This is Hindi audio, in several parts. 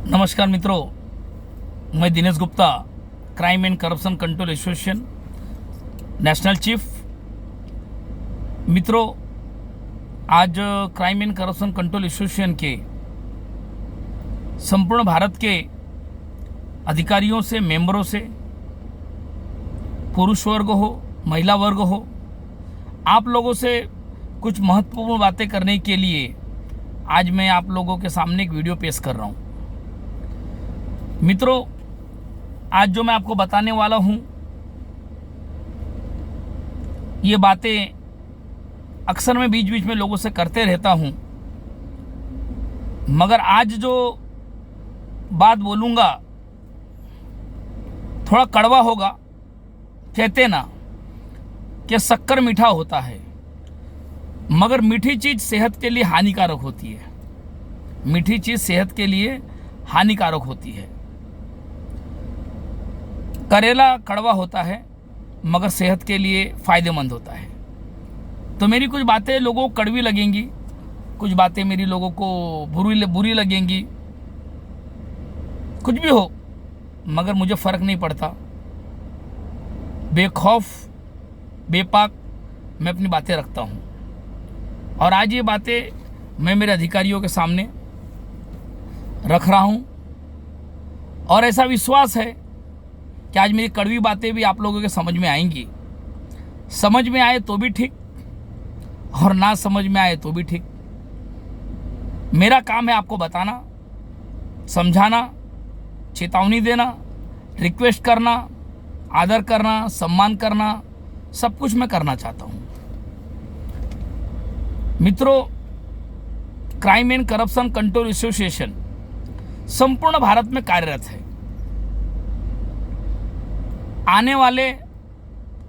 नमस्कार मित्रों, मैं Dinesh Gupta, crime and corruption control association national chief. मित्रों, आज crime and corruption control association के संपूर्ण भारत के अधिकारियों से, मेंबरों से, पुरुष वर्ग हो, महिला वर्ग हो, आप लोगों से कुछ महत्वपूर्ण बातें करने के लिए आज मैं आप लोगों के सामने एक वीडियो पेश कर रहा हूं। मित्रों, आज जो मैं आपको बताने वाला हूं, ये बातें अक्सर मैं बीच बीच में लोगों से करते रहता हूं, मगर आज जो बात बोलूंगा थोड़ा कड़वा होगा। कहते ना कि शक्कर मीठा होता है, मगर मीठी चीज सेहत के लिए हानिकारक होती है। मीठी चीज सेहत के लिए हानिकारक होती है। करेला कड़वा होता है, मगर सेहत के लिए फायदेमंद होता है। तो मेरी कुछ बातें लोगों को कड़वी लगेंगी, कुछ बातें मेरी लोगों को बुरी लगेंगी, कुछ भी हो, मगर मुझे फर्क नहीं पड़ता। बेखौफ बेपाक मैं अपनी बातें रखता हूं, और आज ये बातें मैं मेरे अधिकारियों के सामने रख रहा हूं, और ऐसा विश्वास है कि आज मेरी कड़वी बातें भी आप लोगों के समझ में आएंगी। समझ में आए तो भी ठीक, और ना समझ में आए तो भी ठीक। मेरा काम है आपको बताना, समझाना, चेतावनी देना, रिक्वेस्ट करना, आदर करना, सम्मान करना, सब कुछ मैं करना चाहता हूं। मित्रों, crime and corruption control association संपूर्ण भारत में कार्यरत है। आने वाले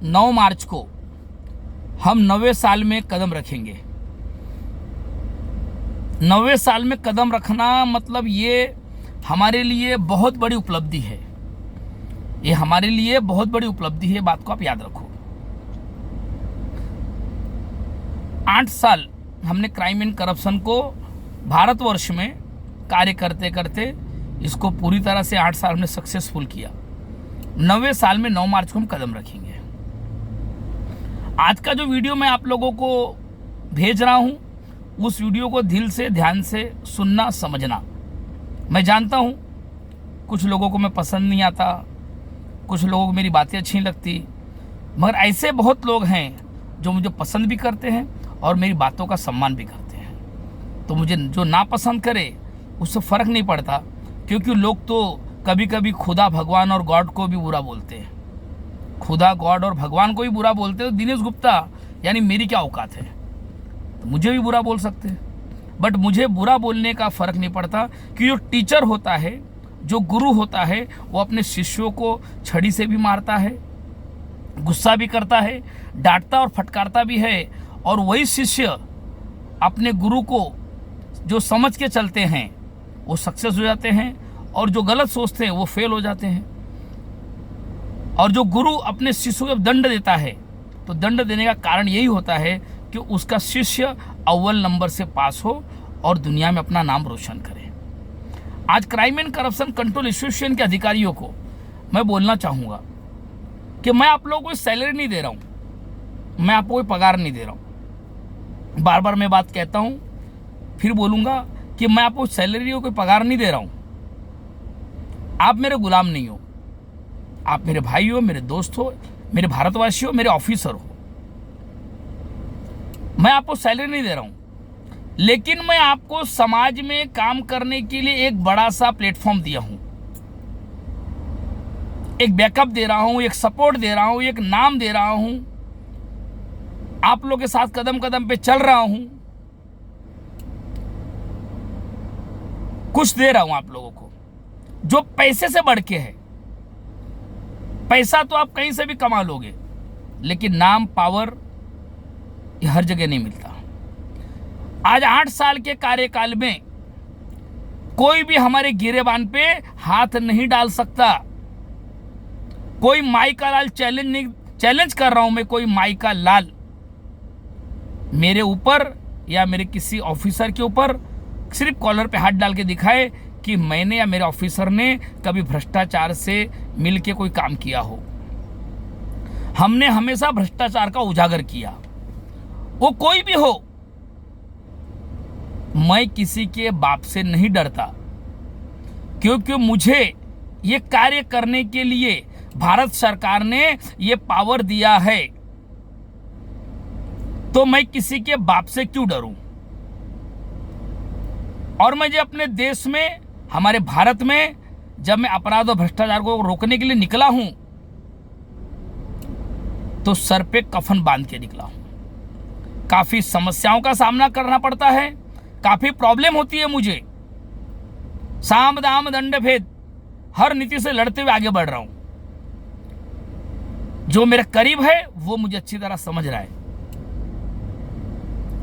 9 मार्च को हम 90वें साल में कदम रखेंगे। 90वें साल में कदम रखना मतलब ये हमारे लिए बहुत बड़ी उपलब्धि है। ये हमारे लिए बहुत बड़ी उपलब्धि है, बात को आप याद रखो। 8 साल हमने क्राइम एंड करप्शन को भारतवर्ष में कार्य करते करते इसको पूरी तरह से 8 साल में सक्सेसफुल किया। 90वें साल में 9 मार्च को हम कदम रखेंगे। आज का जो वीडियो मैं आप लोगों को भेज रहा हूं, उस वीडियो को दिल से, ध्यान से सुनना, समझना। मैं जानता हूं कुछ लोगों को मैं पसंद नहीं आता, कुछ लोगों को मेरी बातें अच्छी लगती, मगर ऐसे बहुत लोग हैं जो मुझे पसंद भी करते हैं और मेरी बातों का सम्मान भी करते हैं। तो मुझे जो ना पसंद करे उससे फ़र्क नहीं पड़ता, क्योंकि लोग तो कभी कभी खुदा, भगवान और गॉड को भी बुरा बोलते हैं। खुदा, गॉड और भगवान को भी बुरा बोलते हैं। तो दिनेश गुप्ता यानी मेरी क्या औकात है, तो मुझे भी बुरा बोल सकते हैं। बट मुझे बुरा बोलने का फ़र्क नहीं पड़ता, कि जो टीचर होता है, जो गुरु होता है, वो अपने शिष्यों को छड़ी से भी मारता है, गुस्सा भी करता है, डांटता और फटकारता भी है, और वही शिष्य अपने गुरु को जो समझ के चलते हैं वो सक्सेस हो जाते हैं, और जो गलत सोचते हैं वो फेल हो जाते हैं। और जो गुरु अपने शिष्य को दंड देता है, तो दंड देने का कारण यही होता है कि उसका शिष्य अव्वल नंबर से पास हो और दुनिया में अपना नाम रोशन करे। आज crime and corruption control association के अधिकारियों को मैं बोलना चाहूँगा कि मैं आप लोगों को सैलरी नहीं दे रहा हूँ, मैं आपको कोई पगार नहीं दे रहा हूँ। बार बार मैं बात कहता हूँ, फिर बोलूँगा कि मैं आपको सैलरी और कोई पगार नहीं दे रहा हूँ। आप मेरे गुलाम नहीं हो, आप मेरे भाई हो, मेरे दोस्त हो, मेरे भारतवासी हो, मेरे ऑफिसर हो। मैं आपको सैलरी नहीं दे रहा हूं, लेकिन मैं आपको समाज में काम करने के लिए एक बड़ा सा प्लेटफॉर्म दिया हूं, एक बैकअप दे रहा हूं, एक सपोर्ट दे रहा हूं, एक नाम दे रहा हूं, आप लोगों के साथ कदम कदम पे चल रहा हूं, कुछ दे रहा हूं आप लोगों को जो पैसे से बढ़ के है। पैसा तो आप कहीं से भी कमा लोगे, लेकिन नाम, पावर ये हर जगह नहीं मिलता। आज 8 साल के कार्यकाल में कोई भी हमारे गिरेबान पे हाथ नहीं डाल सकता। कोई माई का लाल चैलेंज कर रहा हूं मैं, कोई माई का लाल मेरे ऊपर या मेरे किसी ऑफिसर के ऊपर सिर्फ कॉलर पे हाथ डाल के दिखाए कि मैंने या मेरे ऑफिसर ने कभी भ्रष्टाचार से मिलके कोई काम किया हो। हमने हमेशा भ्रष्टाचार का उजागर किया, वो कोई भी हो। मैं किसी के बाप से नहीं डरता, क्योंकि मुझे ये कार्य करने के लिए भारत सरकार ने ये पावर दिया है, तो मैं किसी के बाप से क्यों डरूं। और मैं जो अपने देश में, हमारे भारत में, जब मैं अपराध और भ्रष्टाचार को रोकने के लिए निकला हूं, तो सर पे कफन बांध के निकला हूं। काफी समस्याओं का सामना करना पड़ता है, काफी प्रॉब्लम होती है मुझे। साम दाम दंड भेद हर नीति से लड़ते हुए आगे बढ़ रहा हूं। जो मेरे करीब है वो मुझे अच्छी तरह समझ रहा है।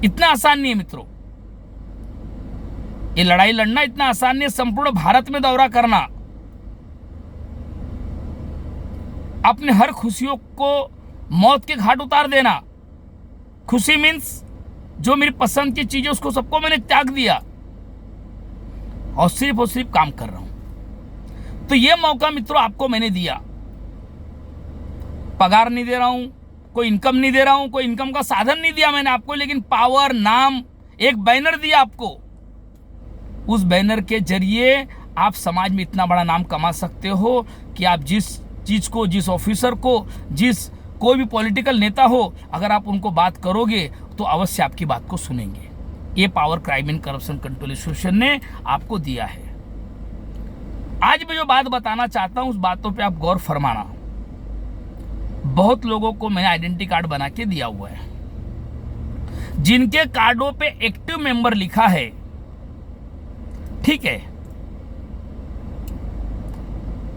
इतना आसान नहीं है मित्रों, ये लड़ाई लड़ना इतना आसान नहीं है। संपूर्ण भारत में दौरा करना, अपने हर खुशियों को मौत के घाट उतार देना। खुशी मीन्स जो मेरी पसंद की चीजें उसको सबको मैंने त्याग दिया और सिर्फ काम कर रहा हूं। तो ये मौका मित्रों आपको मैंने दिया। पगार नहीं दे रहा हूं, कोई इनकम नहीं दे रहा हूं, कोई इनकम का साधन नहीं दिया मैंने आपको, लेकिन पावर, नाम, एक बैनर दिया आपको। उस बैनर के जरिए आप समाज में इतना बड़ा नाम कमा सकते हो कि आप जिस चीज को, जिस ऑफिसर को, जिस कोई भी पॉलिटिकल नेता हो, अगर आप उनको बात करोगे तो अवश्य आपकी बात को सुनेंगे। ये power crime and corruption control association ने आपको दिया है। आज मैं जो बात बताना चाहता हूं, उस बातों पे आप गौर फरमाना। बहुत लोगों को मैंने आइडेंटिटी कार्ड बना के दिया हुआ है, जिनके कार्डों पे एक्टिव मेंबर लिखा है, ठीक है,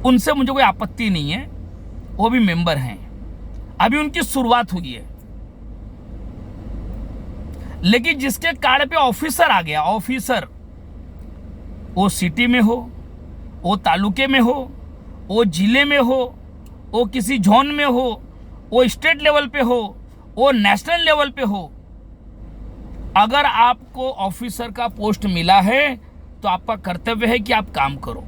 उनसे मुझे कोई आपत्ति नहीं है, वो भी मेंबर हैं। अभी उनकी शुरुआत हुई है। लेकिन जिसके कार्ड पे ऑफिसर आ गया, ऑफिसर, वो सिटी में हो, वो तालुके में हो, वो जिले में हो, वो किसी जोन में हो, वो स्टेट लेवल पे हो, वो नेशनल लेवल पे हो, अगर आपको ऑफिसर का पोस्ट मिला है तो आपका कर्तव्य है कि आप काम करो।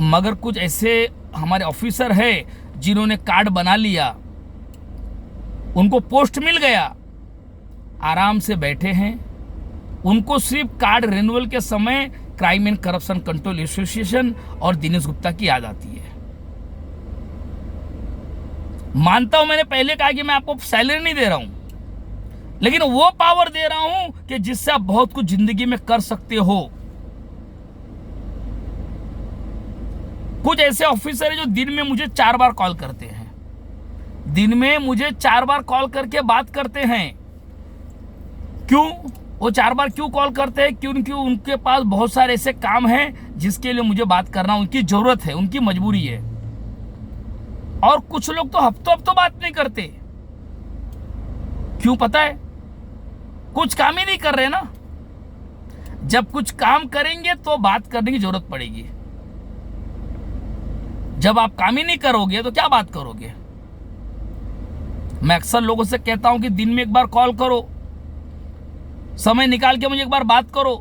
मगर कुछ ऐसे हमारे ऑफिसर है जिन्होंने कार्ड बना लिया, उनको पोस्ट मिल गया, आराम से बैठे हैं, उनको सिर्फ कार्ड रिन्यूअल के समय crime and corruption control association और दिनेश गुप्ता की याद आती है। मानता हूं, मैंने पहले कहा कि मैं आपको सैलरी नहीं दे रहा हूं, लेकिन वो पावर दे रहा हूं कि जिससे आप बहुत कुछ जिंदगी में कर सकते हो। कुछ ऐसे ऑफिसर है जो दिन में मुझे 4 बार कॉल करते हैं, दिन में मुझे 4 बार कॉल करके बात करते हैं। क्यों वो 4 बार क्यों कॉल करते हैं? क्योंकि उनके पास बहुत सारे ऐसे काम हैं जिसके लिए मुझे बात करना उनकी जरूरत है, उनकी मजबूरी है। और कुछ लोग तो हफ्तों बात नहीं करते। क्यों पता है? कुछ काम ही नहीं कर रहे ना। जब कुछ काम करेंगे तो बात करने की जरूरत पड़ेगी। जब आप काम ही नहीं करोगे तो क्या बात करोगे? मैं अक्सर लोगों से कहता हूं कि दिन में एक बार कॉल करो, समय निकाल के मुझे एक बार बात करो,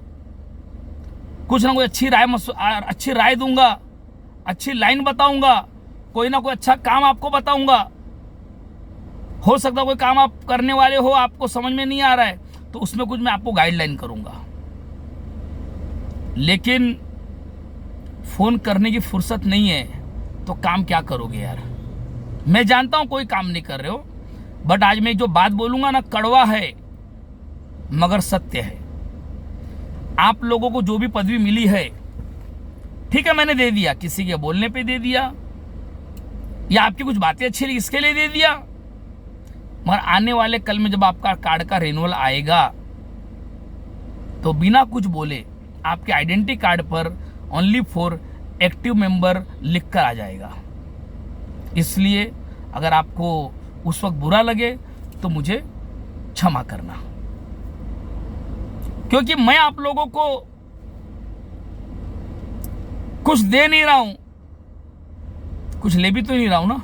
कुछ ना कोई अच्छी राय दूंगा, अच्छी लाइन बताऊंगा, कोई ना कोई अच्छा काम आपको बताऊंगा। हो सकता है कोई काम आप करने वाले हो, आपको समझ में नहीं आ रहा है, तो उसमें कुछ मैं आपको गाइडलाइन करूंगा। लेकिन फोन करने की फुर्सत नहीं है तो काम क्या करोगे यार? मैं जानता हूं कोई काम नहीं कर रहे हो, बट आज मैं जो बात बोलूंगा ना, कड़वा है मगर सत्य है। आप लोगों को जो भी पदवी मिली है, ठीक है, मैंने दे दिया, किसी के बोलने पे दे दिया, या आपकी कुछ बातें अच्छी लगी इसके लिए दे दिया। मगर आने वाले कल में जब आपका कार्ड का रिन्यूअल आएगा तो बिना कुछ बोले आपके आइडेंटिटी कार्ड पर ओनली फॉर एक्टिव मेंबर लिख कर आ जाएगा। इसलिए अगर आपको उस वक्त बुरा लगे तो मुझे क्षमा करना, क्योंकि मैं आप लोगों को कुछ दे नहीं रहा हूं, कुछ ले भी तो नहीं रहा हूं ना।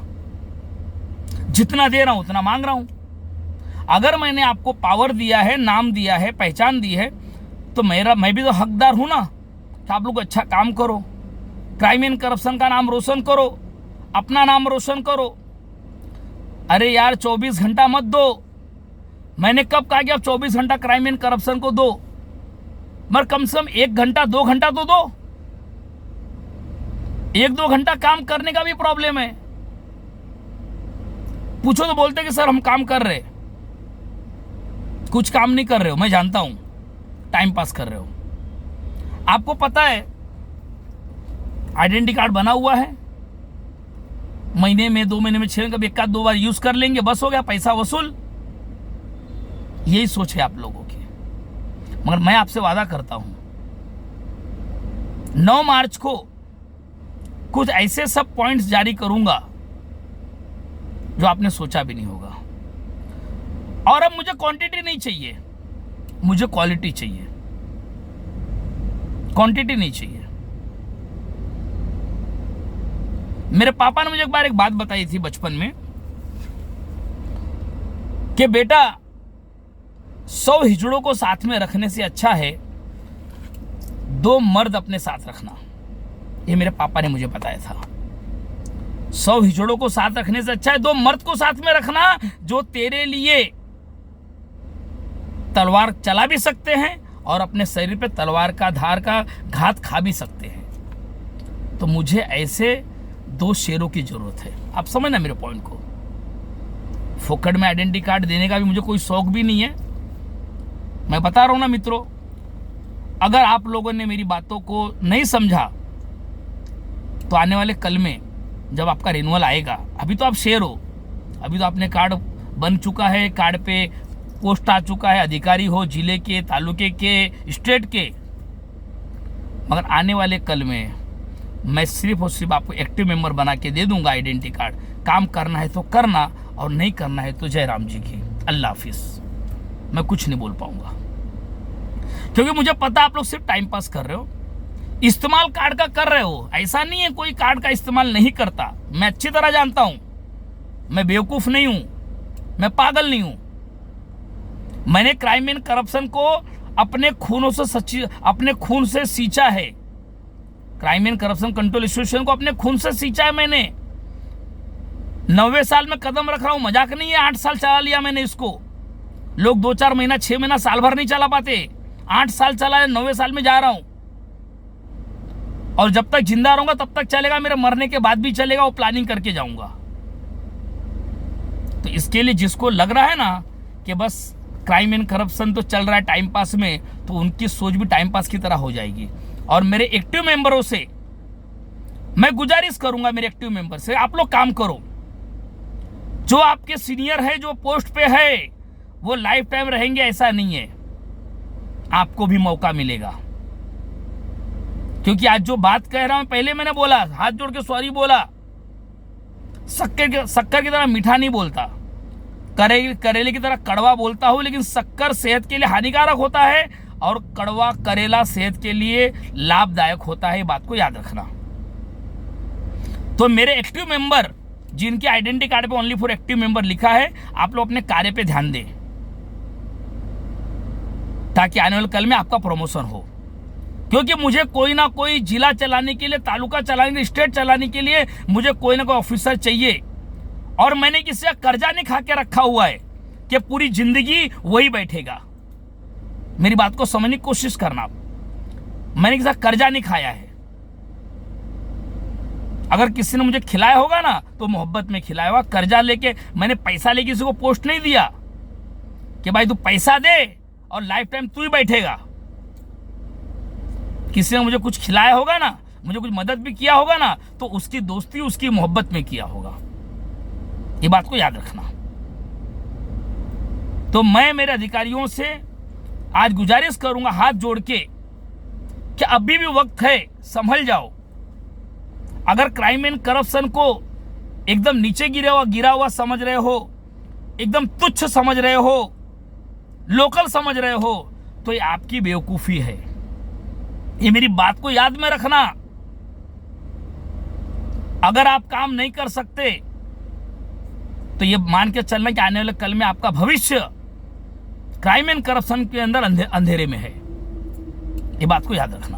जितना दे रहा हूं उतना मांग रहा हूं। अगर मैंने आपको पावर दिया है, नाम दिया है, पहचान दी है, तो मैं भी तो हकदार हूं ना। तो आप लोग अच्छा काम करो, क्राइम एंड करप्शन का नाम रोशन करो, अपना नाम रोशन करो। अरे यार 24 घंटा मत दो। मैंने कब कहा कि आप 24 घंटा क्राइम एंड करप्शन को दो, मगर कम से कम 1 घंटा 2 घंटा तो दो। 1-2 घंटा काम करने का भी प्रॉब्लम है। पूछो तो बोलते कि सर हम काम कर रहे, कुछ काम नहीं कर रहे हो, मैं जानता हूं, टाइम पास कर रहे हो। आपको पता है आइडेंटिटी कार्ड बना हुआ है, महीने में 2 महीने में 6 में कभी 1-2 बार यूज कर लेंगे, बस हो गया, पैसा वसूल। यही सोच है आप लोगों की। मगर मैं आपसे वादा करता हूं 9 मार्च को कुछ ऐसे सब पॉइंट्स जारी करूंगा जो आपने सोचा भी नहीं होगा। और अब मुझे क्वांटिटी नहीं चाहिए, मुझे क्वालिटी चाहिए, क्वांटिटी नहीं चाहिए। मेरे पापा ने मुझे एक बार एक बात बताई थी बचपन में कि बेटा 100 हिजड़ों को साथ में रखने से अच्छा है 2 मर्द अपने साथ रखना। ये मेरे पापा ने मुझे बताया था। 100 हिजड़ों को साथ रखने से अच्छा है 2 मर्द को साथ में रखना, जो तेरे लिए तलवार चला भी सकते हैं और अपने शरीर पे तलवार का धार का घात खा भी सकते हैं। तो मुझे ऐसे 2 शेरों की जरूरत है। आप समझना मेरे पॉइंट को। फोकट में आइडेंटिटी कार्ड देने का भी मुझे कोई शौक भी नहीं है। मैं बता रहा हूं ना मित्रों, अगर आप लोगों ने मेरी बातों को नहीं समझा तो आने वाले कल में जब आपका रिन्यूअल आएगा, अभी तो आप शेर हो, अभी तो आपने कार्ड बन चुका है, कार्ड पे पोस्ट आ चुका है, अधिकारी हो जिले के, तालुके के, स्टेट के, मगर आने वाले कल में मैं सिर्फ और सिर्फ आपको एक्टिव मेंबर बना के दे दूंगा आइडेंटिटी कार्ड। काम करना है तो करना और नहीं करना है तो जय राम जी की, अल्लाह हाफिज। मैं कुछ नहीं बोल पाऊंगा क्योंकि मुझे पता आप लोग सिर्फ टाइम पास कर रहे हो, इस्तेमाल कार्ड का कर रहे हो। ऐसा नहीं है कोई कार्ड का इस्तेमाल नहीं करता, मैं अच्छी तरह जानता हूं। मैं बेवकूफ नहीं हूं, मैं पागल नहीं हूं। मैंने क्राइम एंड करप्शन को अपने खून से सींचा है। Crime and corruption control association को अपने खून से सींचा है मैंने। 90 साल में कदम रख रहा हूं, मजाक नहीं है। 8 साल चला लिया मैंने इसको। लोग 2-4 महीना 6 महीना साल भर नहीं चला पाते, 8 साल चला है, 90 साल में जा रहा हूं। और जब तक जिंदा रहूंगा तब तक चलेगा, मेरे मरने के बाद भी चलेगा, वो प्लानिंग करके जाऊंगा। तो इसके लिए जिसको लग रहा है ना कि बस क्राइम एंड करप्शन तो चल रहा है टाइम पास में, तो उनकी सोच भी टाइम पास की तरह हो जाएगी। और मेरे एक्टिव मेंबरों से मैं गुजारिश करूंगा, मेरे एक्टिव मेंबर से, आप लोग काम करो। जो आपके सीनियर है, जो पोस्ट पे है, वो लाइफ टाइम रहेंगे ऐसा नहीं है, आपको भी मौका मिलेगा। क्योंकि आज जो बात कह रहा हूं, पहले मैंने बोला, हाथ जोड़ के सॉरी बोला, शक्कर की तरह मीठा नहीं बोलता, करेले की तरह कड़वा बोलता हूं, लेकिन शक्कर सेहत के लिए हानिकारक होता है और कड़वा करेला सेहत के लिए लाभदायक होता है। बात को याद रखना। तो मेरे एक्टिव मेंबर जिनके आइडेंटिटी कार्ड पे ओनली फॉर एक्टिव मेंबर लिखा है, आप लोग अपने कार्य पे ध्यान दें ताकि आने वाले कल में आपका प्रमोशन हो। क्योंकि मुझे कोई ना कोई जिला चलाने के लिए, तालुका चलाने के लिए, स्टेट चलाने के लिए मुझे कोई ना कोई ऑफिसर चाहिए। और मैंने किसी का कर्जा नहीं खा के रखा हुआ है कि पूरी जिंदगी वही बैठेगा। मेरी बात को समझने की कोशिश करना। मैंने किसी का कर्जा नहीं खाया है। अगर किसी ने मुझे खिलाया होगा ना तो मोहब्बत में खिलाया होगा। कर्जा लेके, मैंने पैसा लेके किसी को पोस्ट नहीं दिया कि भाई तू पैसा दे और लाइफ टाइम तू ही बैठेगा। किसी ने मुझे कुछ खिलाया होगा ना, मुझे कुछ मदद भी किया होगा ना, तो उसकी दोस्ती उसकी मोहब्बत में किया होगा। ये बात को याद रखना। तो मैं मेरे अधिकारियों से आज गुजारिश करूंगा हाथ जोड़ के कि अभी भी वक्त है, संभल जाओ। अगर क्राइम एंड करप्शन को एकदम नीचे गिरा हुआ समझ रहे हो, एकदम तुच्छ समझ रहे हो, लोकल समझ रहे हो, तो ये आपकी बेवकूफी है। ये मेरी बात को याद में रखना। अगर आप काम नहीं कर सकते तो ये मान के चलना कि आने वाले कल में आपका भविष्य क्राइम एंड करप्शन के अंदर अंधेरे में है। ये बात को याद रखना।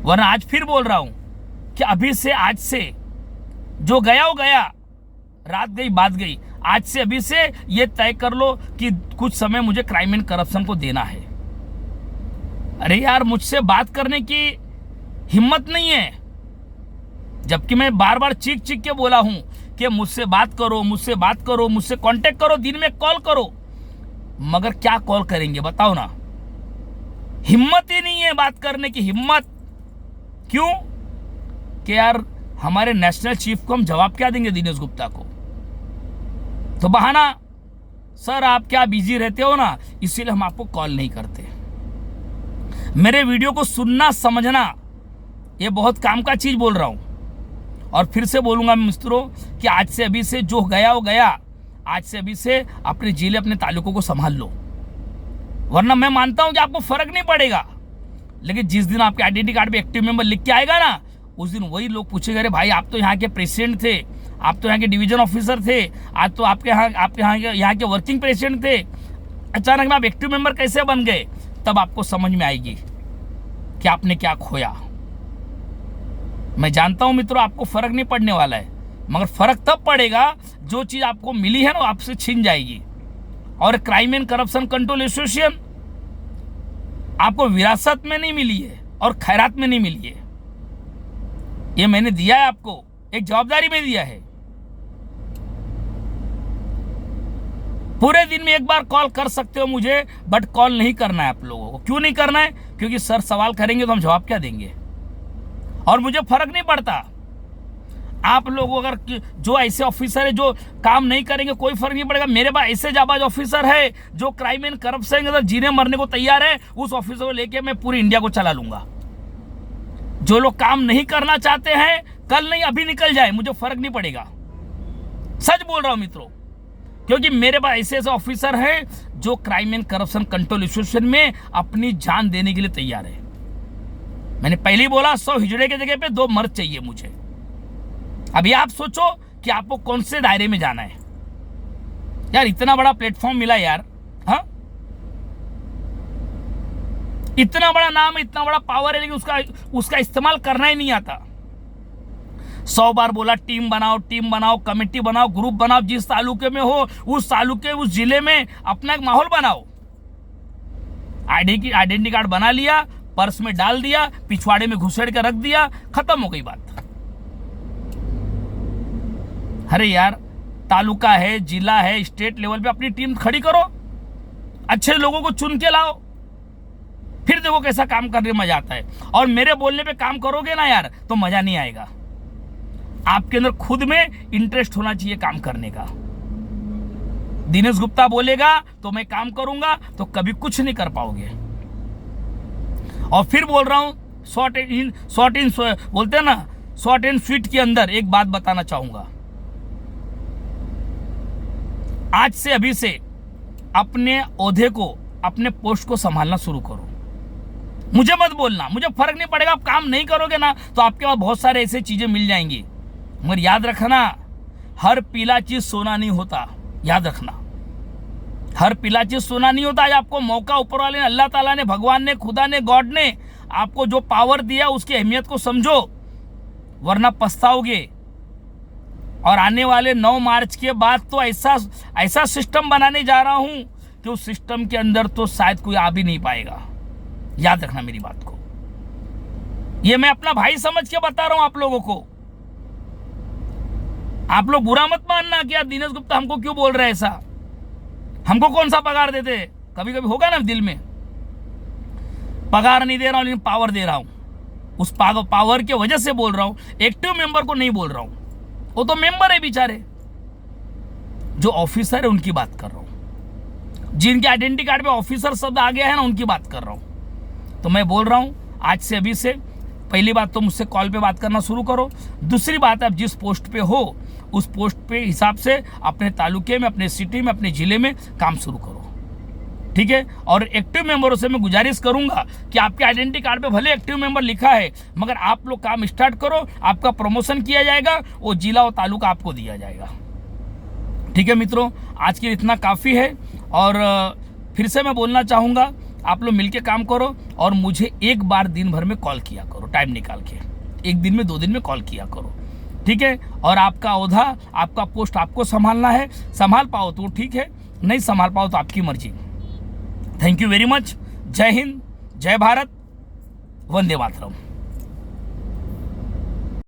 वरना आज फिर बोल रहा हूं कि अभी से, आज से जो गया वो गया, रात गई बात गई। आज से, अभी से ये तय कर लो कि कुछ समय मुझे क्राइम एंड करप्शन को देना है। अरे यार, मुझसे बात करने की हिम्मत नहीं है, जबकि मैं बार बार चीख चीख के बोला हूं कि मुझसे बात करो, मुझसे बात करो, मुझसे कांटेक्ट करो, दिन में कॉल करो। मगर क्या कॉल करेंगे बताओ ना? हिम्मत ही नहीं है बात करने की, हिम्मत। क्यों? कि यार हमारे नेशनल चीफ को हम जवाब क्या देंगे, दिनेश गुप्ता को? तो बहाना, सर आप क्या बिजी रहते हो ना, इसीलिए हम आपको कॉल नहीं करते। मेरे वीडियो को सुनना समझना ये बहुत काम का चीज बोल रहा हूं। और फिर से बोलूंगा मित्रों कि आज से, अभी से जो गया वो गया। आज से, अभी से अपने जिले, अपने तालुकों को संभाल लो, वरना मैं मानता हूं कि आपको फर्क नहीं पड़ेगा। लेकिन जिस दिन आपके आइडेंटिटी कार्ड पे एक्टिव मेंबर लिख के आएगा ना, उस दिन वही लोग पूछेंगे, अरे भाई आप तो यहाँ के प्रेसिडेंट थे, आप तो यहाँ के डिवीजन ऑफिसर थे, आज तो आपके यहाँ के वर्किंग प्रेसिडेंट थे, अचानक में आप एक्टिव मेंबर कैसे बन गए? तब आपको समझ में आएगी कि आपने क्या खोया। मैं जानता हूं मित्रों आपको फर्क नहीं पड़ने वाला है, मगर फर्क तब पड़ेगा जो चीज आपको मिली है ना आपसे छीन जाएगी। और crime and corruption control association आपको विरासत में नहीं मिली है और खैरात में नहीं मिली है, ये मैंने दिया है आपको, एक जवाबदारी में दिया है। पूरे दिन में एक बार कॉल कर सकते हो मुझे, बट कॉल नहीं करना है आप लोगों को। क्यों नहीं करना है? क्योंकि सर सवाल करेंगे तो हम जवाब क्या देंगे, और मुझे फर्क नहीं पड़ता। आप लोग अगर जो ऐसे ऑफिसर है जो काम नहीं करेंगे, कोई फर्क नहीं पड़ेगा। मेरे पास ऐसे जाबाज ऑफिसर है जो क्राइम एंड करप्शन के अंदर जीने मरने को तैयार है, उस ऑफिसर को लेके मैं पूरी इंडिया को चला लूंगा। जो लोग काम नहीं करना चाहते हैं, कल नहीं अभी निकल जाए, मुझे फर्क नहीं पड़ेगा। सच बोल रहा हूं मित्रों, क्योंकि मेरे पास ऐसे ऐसे ऑफिसर हैं जो crime and corruption control association में अपनी जान देने के लिए तैयार है। मैंने पहले ही बोला 100 हिजड़े की जगह पे 2 मर्द चाहिए मुझे। अभी आप सोचो कि आपको कौन से दायरे में जाना है। यार इतना बड़ा प्लेटफॉर्म मिला यार, हाँ, इतना बड़ा नाम है, इतना बड़ा पावर है, लेकिन उसका इस्तेमाल करना ही नहीं आता। 100 बार बोला टीम बनाओ, कमेटी बनाओ, ग्रुप बनाओ, जिस तालुके में हो उस तालुके, उस जिले में अपना एक माहौल बनाओ। आइडेंटिटी कार्ड बना लिया, पर्स में डाल दिया, पिछवाड़े में घुसेड़ कर रख दिया, खत्म हो गई बात। अरे यार, तालुका है, जिला है, स्टेट लेवल पे अपनी टीम खड़ी करो, अच्छे लोगों को चुन के लाओ, फिर देखो कैसा काम करने में मजा आता है। और मेरे बोलने पे काम करोगे ना यार, तो मजा नहीं आएगा। आपके अंदर खुद में इंटरेस्ट होना चाहिए काम करने का। दिनेश गुप्ता बोलेगा तो मैं काम करूंगा, तो कभी कुछ नहीं कर पाओगे। और फिर बोल रहा हूं, बोलते हैं ना, शॉर्ट एंड स्वीट के अंदर एक बात बताना चाहूंगा। आज से, अभी से अपने ओहदे को, अपने पोस्ट को संभालना शुरू करो। मुझे मत बोलना, मुझे फर्क नहीं पड़ेगा। आप काम नहीं करोगे ना, तो आपके पास बहुत सारे ऐसे चीजें मिल जाएंगी, मगर याद रखना, हर पीला चीज सोना नहीं होता। याद रखना, हर पीला चीज सोना नहीं होता। आज आपको मौका ऊपर वाले ने, अल्लाह ताला ने, भगवान ने, खुदा ने, गॉड ने आपको जो पावर दिया, उसकी अहमियत को समझो, वरना पछताओगे। और आने वाले 9 मार्च के बाद तो ऐसा सिस्टम बनाने जा रहा हूं कि उस सिस्टम के अंदर तो शायद कोई आ भी नहीं पाएगा। याद रखना मेरी बात को, ये मैं अपना भाई समझ के बता रहा हूं आप लोगों को। आप लोग बुरा मत मानना कि यार दिनेश गुप्ता हमको क्यों बोल रहे हैं ऐसा, हमको कौन सा पगार देते। कभी कभी होगा ना दिल में, पगार नहीं दे रहा हूं लेकिन पावर दे रहा हूं। उस पावर के वजह से बोल रहा हूं, एक्टिव मेंबर को नहीं बोल रहा हूं, वो तो मेंबर है बेचारे। जो ऑफिसर है उनकी बात कर रहा हूं, जिनके आइडेंटिटी कार्ड पे ऑफिसर शब्द आ गया है ना, उनकी बात कर रहा हूं। तो मैं बोल रहा हूं, आज से, अभी से, पहली बात तो मुझसे कॉल पे बात करना शुरू करो। दूसरी बात, आप जिस पोस्ट पे हो उस पोस्ट पे हिसाब से अपने तालुके में, अपने सिटी में, अपने जिले में काम शुरू करो, ठीक है। और एक्टिव मेंबरों से मैं गुजारिश करूंगा कि आपके आइडेंटिटी कार्ड पे भले एक्टिव मेंबर लिखा है, मगर आप लोग काम स्टार्ट करो, आपका प्रमोशन किया जाएगा, वो जिला और तालुका आपको दिया जाएगा, ठीक है मित्रों। आज के इतना काफ़ी है। और फिर से मैं बोलना चाहूँगा, आप लोग मिलके काम करो और मुझे एक बार दिन भर में कॉल किया करो, टाइम निकाल के, एक दिन में 2 दिन में कॉल किया करो, ठीक है। और आपका ओहदा, आपका पोस्ट आपको संभालना है, संभाल पाओ तो ठीक है, नहीं संभाल पाओ तो आपकी मर्जी। Thank you very much. जय हिंद, जय भारत, वंदे मातरम।